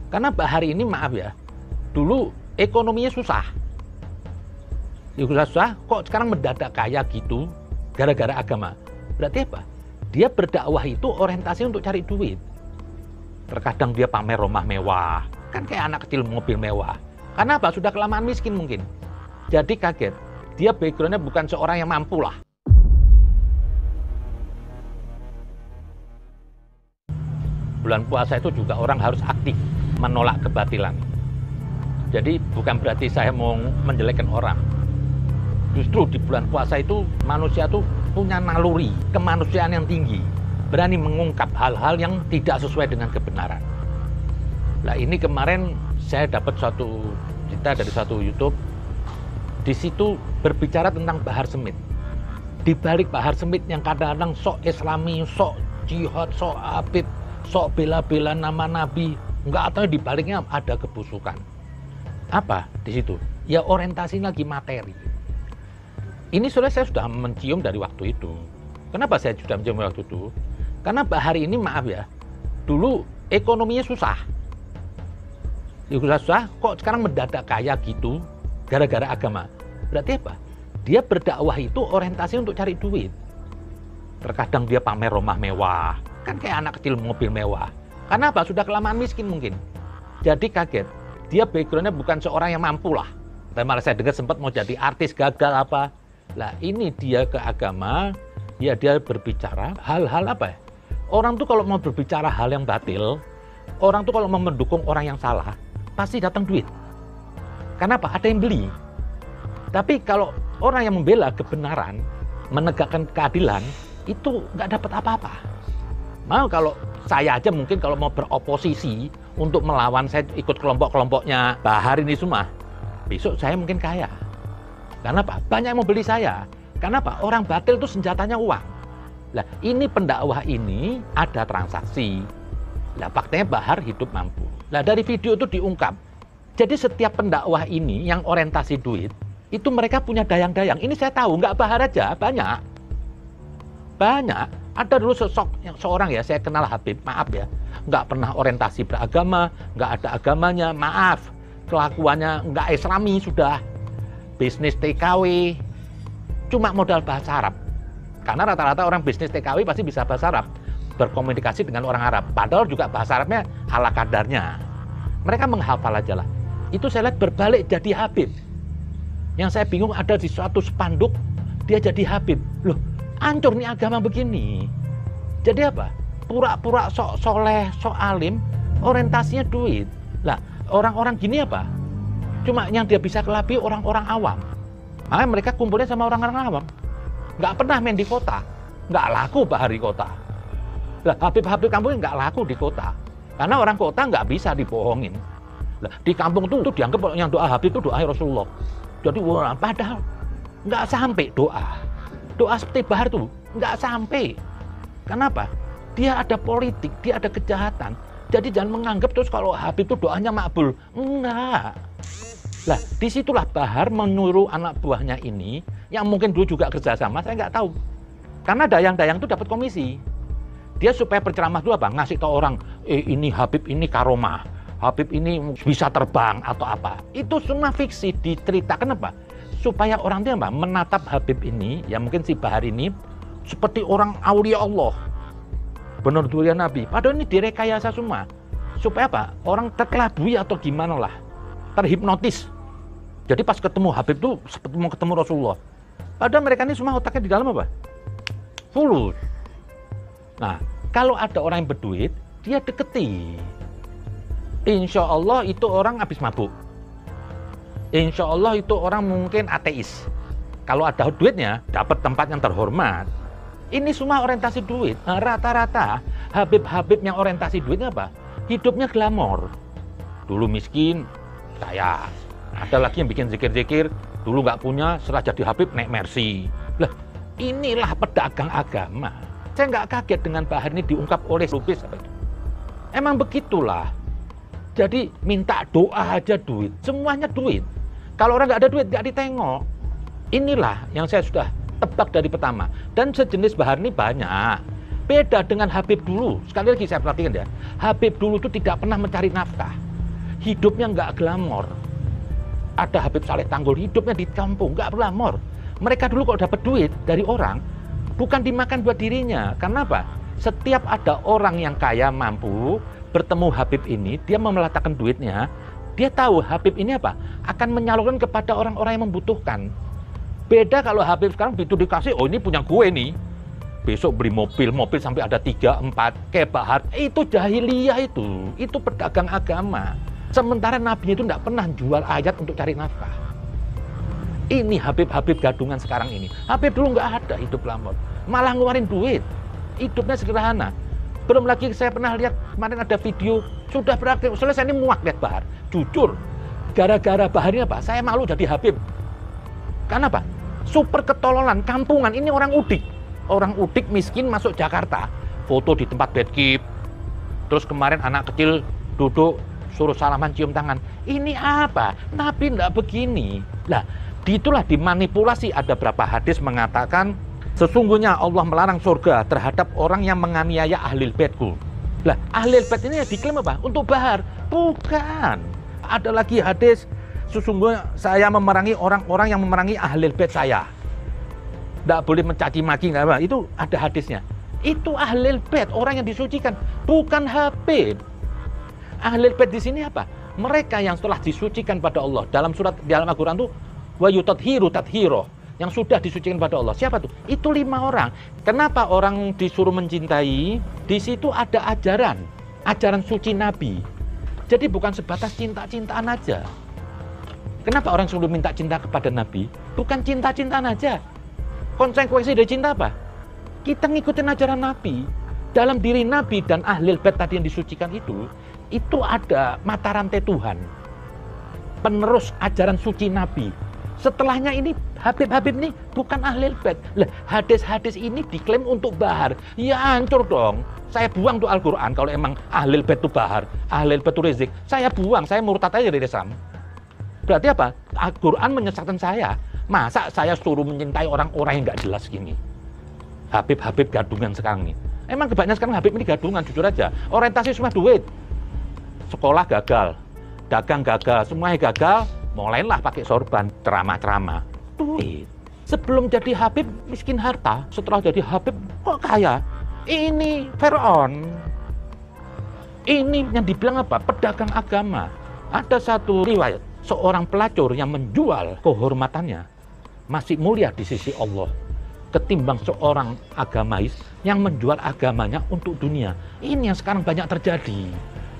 Karena Bahar ini maaf ya, dulu ekonominya susah. Susah, kok sekarang mendadak kaya gitu gara-gara agama. Berarti apa? Dia berdakwah itu orientasi untuk cari duit. Terkadang dia pamer rumah mewah, kan kayak anak kecil mobil mewah. Karena apa? Sudah kelamaan miskin mungkin. Jadi kaget, dia backgroundnya bukan seorang yang mampu lah. Bulan puasa itu juga orang harus aktif menolak kebatilan. Jadi bukan berarti saya mau menjelekkan orang. Justru di bulan puasa itu manusia tuh punya naluri kemanusiaan yang tinggi, berani mengungkap hal-hal yang tidak sesuai dengan kebenaran. Nah ini kemarin saya dapat suatu cerita dari satu YouTube, di situ berbicara tentang Bahar Smith. Di balik Bahar Smith yang kadang-kadang sok Islami, sok jihad, sok Habib, sok bela-bela nama Nabi, enggak, atau di baliknya ada kebusukan. Apa di situ? Ya orientasi lagi materi. Ini saya sudah mencium dari waktu itu. Kenapa saya sudah mencium waktu itu? Karena Bahar ini maaf ya, dulu ekonominya susah. Susah, kok sekarang mendadak kaya gitu gara-gara agama. Berarti apa? Dia berdakwah itu orientasi untuk cari duit. Terkadang dia pamer rumah mewah, kan kayak anak kecil mobil mewah. Karena apa? Sudah kelamaan miskin mungkin. Jadi kaget, dia backgroundnya bukan seorang yang mampu lah. Dan malah saya dengar sempat mau jadi artis, gagal apa. Lah ini dia ke agama, ya dia berbicara hal-hal apa ya? Orang tuh kalau mau berbicara hal yang batil, orang tuh kalau mau mendukung orang yang salah, pasti datang duit. Karena apa? Ada yang beli. Tapi kalau orang yang membela kebenaran, menegakkan keadilan, itu nggak dapat apa-apa. Mau kalau saya aja mungkin kalau mau beroposisi untuk melawan, saya ikut kelompok-kelompoknya Bahar ini semua, besok saya mungkin kaya. Karena apa? Banyak yang mau beli saya. Karena apa? Orang batil itu senjatanya uang. Lah ini pendakwah ini ada transaksi. Lah faktanya Bahar hidup mampu. Lah dari video itu diungkap. Jadi setiap pendakwah ini yang orientasi duit, itu mereka punya dayang-dayang. Ini saya tahu, nggak Bahar aja, banyak. Banyak. Ada dulu seorang ya, saya kenal Habib, maaf ya. Nggak pernah orientasi beragama, nggak ada agamanya, maaf. Kelakuannya nggak Islami sudah. Bisnis TKW, cuma modal bahasa Arab. Karena rata-rata orang bisnis TKW pasti bisa bahasa Arab, berkomunikasi dengan orang Arab. Padahal juga bahasa Arabnya ala kadarnya. Mereka menghafal aja lah. Itu saya lihat berbalik jadi Habib. Yang saya bingung ada di suatu spanduk, dia jadi Habib. Loh, hancur nih agama begini. Jadi apa? Pura-pura sok soleh, sok alim, orientasinya duit. Lah, orang-orang gini apa? Cuma yang dia bisa kelabih orang-orang awam. Makanya mereka kumpulnya sama orang-orang awam. Nggak pernah main di kota. Nggak laku Bahar di kota. Lah, Habib-Habib kampung nggak laku di kota. Karena orang kota nggak bisa dibohongin. Lah, di kampung itu dianggap yang doa Habib itu doa Rasulullah. Jadi padahal nggak sampai doa. Doa seperti Bahar tuh nggak sampai. Kenapa? Dia ada politik, dia ada kejahatan. Jadi jangan menganggap terus kalau Habib itu doanya makbul. Enggak. Lah, disitulah Bahar menyuruh anak buahnya ini, yang mungkin dulu juga kerjasama, saya nggak tahu. Karena dayang-dayang itu dapat komisi. Dia supaya berceramah dulu apa? Ngasih tahu orang, ini Habib ini karomah, Habib ini bisa terbang atau apa. Itu semua fiksi, diceritakan apa? Supaya orang itu apa? Menatap Habib ini, ya mungkin si Bahar ini, seperti orang aulia Allah. Benar dua Nabi. Padahal ini direkayasa semua. Supaya apa? Orang terkelabui atau gimana lah. Terhipnotis. Jadi pas ketemu Habib tuh seperti mau ketemu Rasulullah. Padahal mereka ini semua otaknya di dalam apa? Fulus. Nah, kalau ada orang yang berduit, dia deketi. Insya Allah itu orang habis mabuk. Insya Allah itu orang mungkin ateis. Kalau ada duitnya, dapat tempat yang terhormat. Ini semua orientasi duit. Nah, rata-rata Habib-Habib yang orientasi duitnya apa? Hidupnya glamor. Dulu miskin, kaya. Ada lagi yang bikin zikir-zikir, dulu nggak punya, setelah jadi Habib naik Mercy. Lah, inilah pedagang agama. Saya nggak kaget dengan Bahar ini diungkap oleh Lubis. Emang begitulah. Jadi minta doa aja duit, semuanya duit. Kalau orang nggak ada duit, nggak ditengok. Inilah yang saya sudah tebak dari pertama. Dan sejenis Bahar ini banyak. Beda dengan Habib dulu. Sekali lagi saya perhatikan ya. Habib dulu itu tidak pernah mencari nafkah. hidupnya nggak glamor. Ada Habib Saleh Tanggul, hidupnya di kampung, nggak glamor. Mereka dulu kalau dapat duit dari orang, bukan dimakan buat dirinya. Karena apa? Setiap ada orang yang kaya, mampu, bertemu Habib ini, dia meletakkan duitnya, dia tahu Habib ini apa? Akan menyalurkan kepada orang-orang yang membutuhkan. Beda kalau Habib sekarang begitu dikasih, oh ini punya gue nih. Besok beli mobil sampai ada 3, 4, kayak Bahar. Itu jahiliyah itu pedagang agama. Sementara Nabi itu tidak pernah jual ayat untuk cari nafkah. Ini Habib-Habib gadungan sekarang ini. Habib dulu nggak ada hidup glamor, malah ngeluarin duit. Hidupnya sederhana. Belum lagi saya pernah lihat kemarin ada video, sudah berakhir, selesai ini muak lihat Bahar. Jujur, gara-gara Bahar ini apa? Saya malu jadi Habib. Karena apa? Super ketololan, kampungan, ini orang Udik. Orang Udik miskin masuk Jakarta, foto di tempat bedkip. Terus kemarin anak kecil duduk, suruh salaman cium tangan. Ini apa? Nabi enggak begini. Lah, itulah dimanipulasi. Ada berapa hadis mengatakan, sesungguhnya Allah melarang surga terhadap orang yang menganiaya ahlil baitku. Lah, ahlil bait ini diklaim apa? Untuk Bahar. Bukan. Ada lagi hadis, sesungguhnya saya memerangi orang-orang yang memerangi ahlil bait saya. Tidak boleh mencaci maki, nggak apa. Itu ada hadisnya. Itu ahlil bait, orang yang disucikan, bukan Habib. Ahlil bait di sini apa? Mereka yang setelah disucikan pada Allah. Dalam surat di dalam Al-Qur'an itu wa yutadhiru tadhiro, yang sudah disucikan pada Allah. Siapa tuh? Itu 5 orang. Kenapa orang disuruh mencintai? Di situ ada ajaran suci Nabi. Jadi bukan sebatas cinta-cintaan aja. Kenapa orang selalu minta cinta kepada Nabi? Bukan cinta-cintaan aja. Konsekuensi dari cinta apa? Kita ngikutin ajaran Nabi. Dalam diri Nabi dan ahlil bait tadi yang disucikan itu ada mata rantai Tuhan. Penerus ajaran suci Nabi. Setelahnya ini Habib-Habib ini bukan ahlil bait. Lah, hadis-hadis ini diklaim untuk Bahar. Ya hancur dong. Saya buang tuh Al-Qur'an kalau emang ahlil bait itu Bahar, ahlil bait itu Rizik. Saya buang, saya murtad aja dari Islam. Berarti apa? Al-Qur'an menyesatkan saya. Masa saya suruh mencintai orang-orang yang nggak jelas gini? Habib-Habib gadungan sekarang nih. Emang kebanyakan sekarang Habib ini gadungan, jujur aja. Orientasi semua duit. Sekolah gagal, dagang gagal, semuanya gagal. Mulailah pakai sorban, ceramah-ceramah. Duit. Sebelum jadi Habib miskin harta, setelah jadi Habib kok kaya? Ini Fir'aun. Ini yang dibilang apa? Pedagang agama. Ada satu riwayat, seorang pelacur yang menjual kehormatannya masih mulia di sisi Allah ketimbang seorang agamais yang menjual agamanya untuk dunia. Ini yang sekarang banyak terjadi.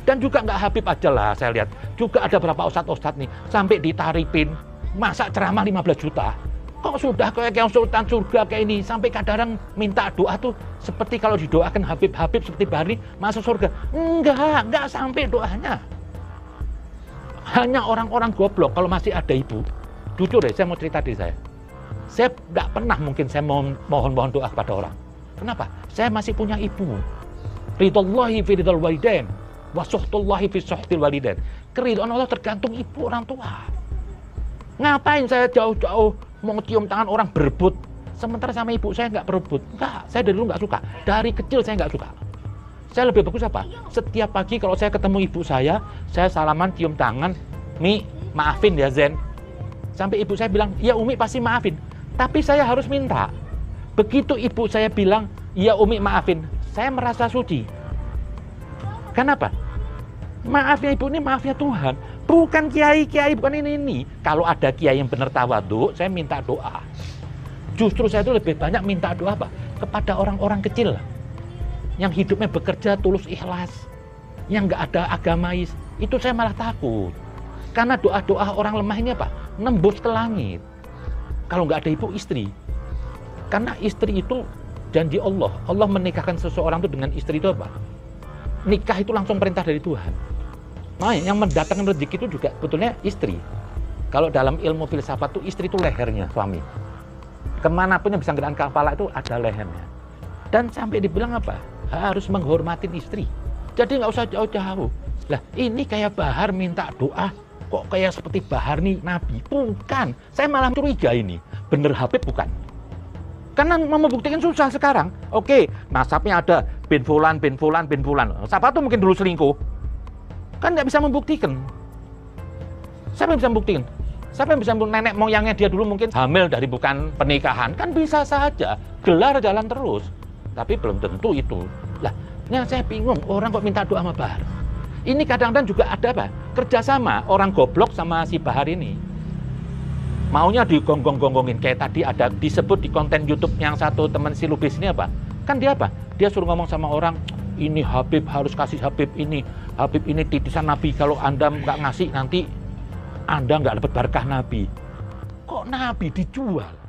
Dan juga nggak Habib aja lah, saya lihat juga ada beberapa ustadz-ustadz nih sampai ditaripin, masa ceramah 15 juta. Kok sudah kayak sultan surga kayak ini, sampai kadang minta doa tuh seperti kalau didoakan Habib-Habib seperti Bahar masuk surga. Enggak sampai doanya. Hanya orang-orang goblok kalau masih ada ibu. Jujur deh, saya mau cerita di saya nggak pernah mungkin saya mohon doa kepada orang. Kenapa? Saya masih punya ibu. Ridhallahi fi ridhal walidain wa suhtullahi fi suhtil walidain. Keridhaan Allah tergantung ibu orang tua. Ngapain saya jauh-jauh mau cium tangan orang berebut, sementara sama ibu saya nggak berebut? Enggak, saya dari dulu nggak suka. Dari kecil saya nggak suka. Saya lebih bagus apa? Setiap pagi kalau saya ketemu ibu saya salaman, cium tangan, Mi, maafin ya Zen. Sampai ibu saya bilang, ya Umi pasti maafin. Tapi saya harus minta. Begitu ibu saya bilang, ya Umi maafin, saya merasa suci. Kenapa? Maafnya ibu ini maafnya Tuhan. Bukan kiai-kiai, bukan ini. Kalau ada kiai yang benar tawadhu, saya minta doa. Justru saya itu lebih banyak minta doa apa? Kepada orang-orang kecil. Yang hidupnya bekerja tulus ikhlas. Yang nggak ada agamais. Itu saya malah takut. Karena doa-doa orang lemah ini apa? Nembus ke langit. Kalau nggak ada ibu, istri. Karena istri itu janji Allah. Allah menikahkan seseorang itu dengan istri itu apa? Nikah itu langsung perintah dari Tuhan. Nah, yang mendatangkan rezeki itu juga sebetulnya istri. Kalau dalam ilmu filsafat itu istri itu lehernya suami. Kemanapun yang bisa gerakan kepala itu ada lehernya. Dan sampai dibilang apa? Harus menghormatin istri. Jadi nggak usah jauh-jauh. Lah ini kayak Bahar minta doa. Kok kayak seperti Bahar nih Nabi? Bukan. Saya malah curiga ini. Bener Habib bukan? Karena mau membuktikan susah sekarang. Oke, nasabnya ada bin fulan. Siapa tuh mungkin dulu selingkuh? Kan nggak bisa membuktikan. Siapa yang bisa buktiin? Siapa yang bisa nenek moyangnya dia dulu mungkin hamil dari bukan pernikahan? Kan bisa saja, gelar jalan terus. Tapi belum tentu itu. Lah, yang saya bingung, orang kok minta doa sama Bahar? Ini kadang-kadang juga ada apa? Kerjasama orang goblok sama si Bahar ini. Maunya digonggong-gonggongin, kayak tadi ada disebut di konten YouTube yang satu teman si Lubis ini apa? Kan dia apa? Dia suruh ngomong sama orang, ini Habib harus kasih Habib ini titisan Nabi, kalau Anda nggak ngasih nanti Anda nggak dapat berkah Nabi. Kok Nabi dijual?